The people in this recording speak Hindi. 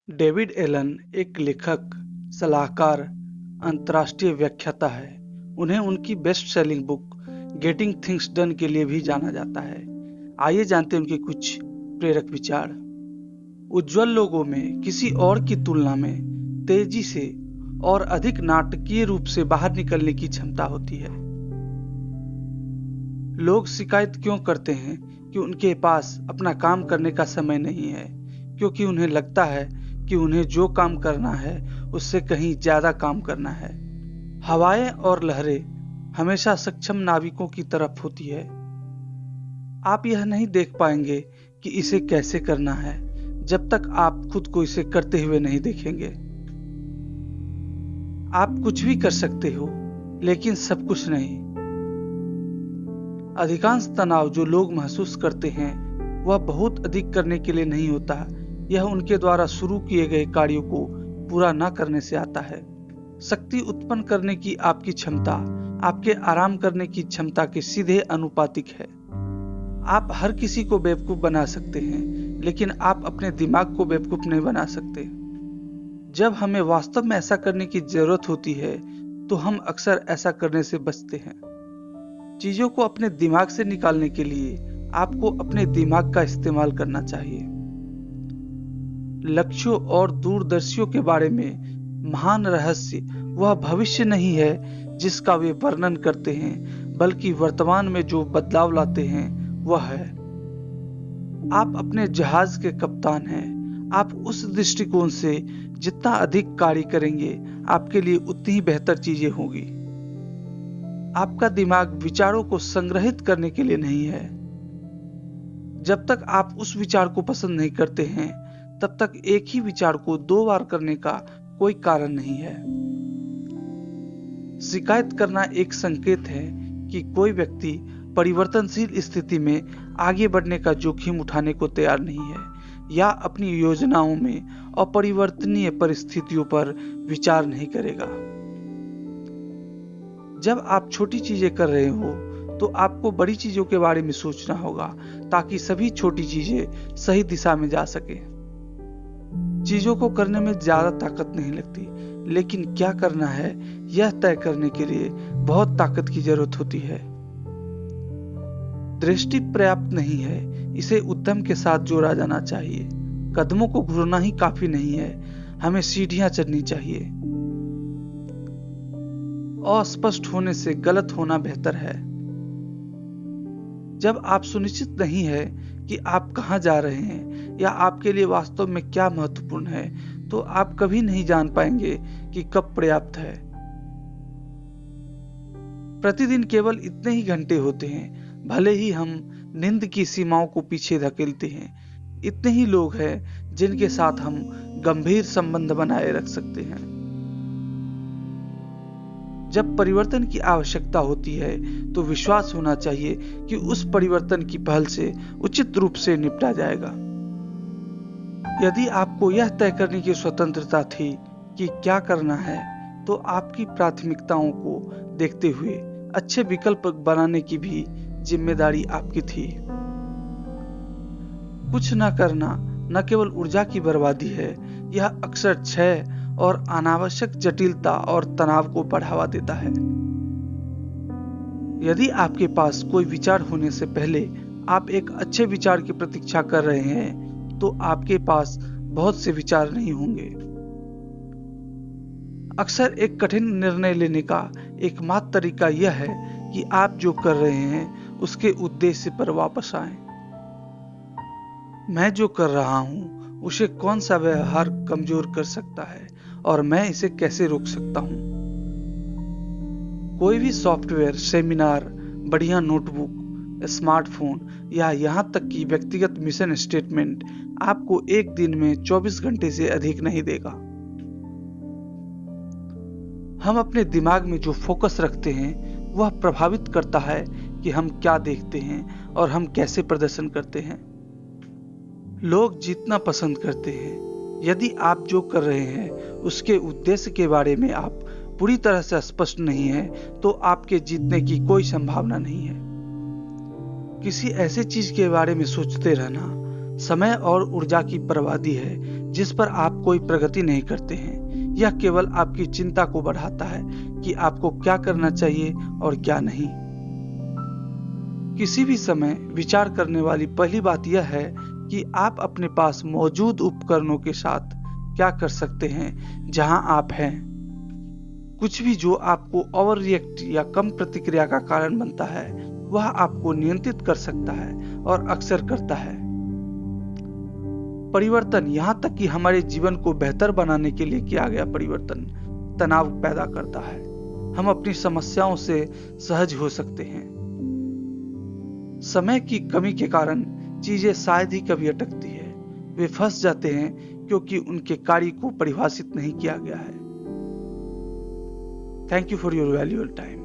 डेविड एलन एक लेखक, सलाहकार, अंतर्राष्ट्रीय व्याख्याता है। उन्हें उनकी best selling book getting things done के लिए भी जाना जाता है। आइए जानते हैं उनके कुछ प्रेरक विचार। उज्जवल लोगों में किसी और की तुलना में तेजी से और अधिक नाटकीय रूप से बाहर निकलने की क्षमता होती है। लोग शिकायत क्यों करते हैं कि उनके पास अपना काम करने का समय नहीं है? क्योंकि उन्हें लगता है कि उन्हें जो काम करना है उससे कहीं ज्यादा काम करना है। हवाएं और लहरें हमेशा सक्षम नाविकों की तरफ होती है। आप यह नहीं देख पाएंगे कि इसे कैसे करना है जब तक आप खुद को इसे करते हुए नहीं देखेंगे। आप कुछ भी कर सकते हो, लेकिन सब कुछ नहीं। अधिकांश तनाव जो लोग महसूस करते हैं वह बहुत अधिक करने के लिए नहीं होता, यह उनके द्वारा शुरू किए गए कार्यों को पूरा न करने से आता है। शक्ति उत्पन्न करने की आपकी क्षमता आपके आराम करने की क्षमता के सीधे अनुपातिक है। आप हर किसी को बेवकूफ बना सकते हैं, लेकिन आप अपने दिमाग को बेवकूफ नहीं बना सकते। जब हमें वास्तव में ऐसा करने की जरूरत होती है तो हम अक्सर ऐसा करने से बचते हैं। चीजों को अपने दिमाग से निकालने के लिए आपको अपने दिमाग का इस्तेमाल करना चाहिए। लक्ष्यों और दूरदर्शियों के बारे में महान रहस्य वह भविष्य नहीं है जिसका वे वर्णन करते हैं, बल्कि वर्तमान में जो बदलाव लाते हैं वह है। आप अपने जहाज के कप्तान हैं। आप उस दृष्टिकोण से जितना अधिक कार्य करेंगे, आपके लिए उतनी ही बेहतर चीजें होंगी। आपका दिमाग विचारों को संग्रहित करने के लिए नहीं है। जब तक आप उस विचार को पसंद नहीं करते हैं, तब तक एक ही विचार को 2 बार करने का कोई कारण नहीं है। शिकायत करना एक संकेत है कि कोई व्यक्ति परिवर्तनशील स्थिति में आगे बढ़ने का जोखिम उठाने को तैयार नहीं है या अपनी योजनाओं में अपरिवर्तनीय परिस्थितियों पर विचार नहीं करेगा। जब आप छोटी चीजें कर रहे हो तो आपको बड़ी चीजों के बारे में सोचना होगा, ताकि सभी छोटी चीजें सही दिशा में जा सके। चीजों को करने में ज्यादा ताकत नहीं लगती, लेकिन क्या करना है यह तय करने के लिए बहुत ताकत की जरूरत होती है। दृष्टि पर्याप्त नहीं है, इसे उद्यम के साथ जोड़ा जाना चाहिए। कदमों को घुरना ही काफी नहीं है, हमें सीढ़ियां चढ़नी चाहिए। अस्पष्ट होने से गलत होना बेहतर है। जब आप सुनिश्चित नहीं है कि आप कहां जा रहे हैं या आपके लिए वास्तव में क्या महत्वपूर्ण है, तो आप कभी नहीं जान पाएंगे कि कब पर्याप्त है। प्रतिदिन केवल इतने ही घंटे होते हैं, भले ही हम नींद की सीमाओं को पीछे धकेलते हैं। इतने ही लोग हैं जिनके साथ हम गंभीर संबंध बनाए रख सकते हैं। जब परिवर्तन की आवश्यकता होती है तो विश्वास होना चाहिए कि उस परिवर्तन की पहल से उचित रूप से निपटा जाएगा। यदि आपको यह तय करने की स्वतंत्रता थी कि क्या करना है, तो आपकी प्राथमिकताओं को देखते हुए अच्छे विकल्प बनाने की भी जिम्मेदारी आपकी थी। कुछ न करना न केवल ऊर्जा की बर्बादी है, यह अक्सर क्षय और अनावश्यक जटिलता और तनाव को बढ़ावा देता है। यदि आपके पास कोई विचार होने से पहले आप एक अच्छे विचार की प्रतीक्षा कर रहे हैं, तो आपके पास बहुत से विचार नहीं होंगे। अक्सर एक कठिन निर्णय लेने का एकमात्र तरीका यह है कि आप जो कर रहे हैं उसके उद्देश्य पर वापस आएं। मैं जो कर रहा हूं उसे कौन सा व्यवहार कमजोर कर सकता है और मैं इसे कैसे रोक सकता हूं। कोई भी सॉफ्टवेयर, सेमिनार, बढ़िया नोटबुक, स्मार्टफोन या यहां तक कि व्यक्तिगत मिशन स्टेटमेंट आपको एक दिन में 24 घंटे से अधिक नहीं देगा। हम अपने दिमाग में जो फोकस रखते हैं वह प्रभावित करता है कि हम क्या देखते हैं और हम कैसे प्रदर्शन करते हैं। लोग जीतना पसंद करते हैं। यदि आप जो कर रहे हैं उसके उद्देश्य के बारे में आप पूरी तरह से स्पष्ट नहीं है, तो आपके जीतने की कोई संभावना नहीं है। किसी ऐसे चीज के बारे में सोचते रहना समय और ऊर्जा की बर्बादी है जिस पर आप कोई प्रगति नहीं करते हैं। यह केवल आपकी चिंता को बढ़ाता है कि आपको क्या करना चाहिए और क्या नहीं। किसी भी समय विचार करने वाली पहली बात यह है कि आप अपने पास मौजूद उपकरणों के साथ क्या कर सकते हैं जहां आप हैं। कुछ भी जो आपको ओवर रिएक्ट या कम प्रतिक्रिया का कारण बनता है वह आपको नियंत्रित कर सकता है और अक्सर करता है। परिवर्तन, यहां तक कि हमारे जीवन को बेहतर बनाने के लिए किया गया परिवर्तन तनाव पैदा करता है। हम अपनी समस्याओं से सहज हो सकते हैं। समय की कमी के कारण चीजें शायद ही कभी अटकती है। वे फंस जाते हैं क्योंकि उनके कार्य को परिभाषित नहीं किया गया है। Thank you for your valuable time.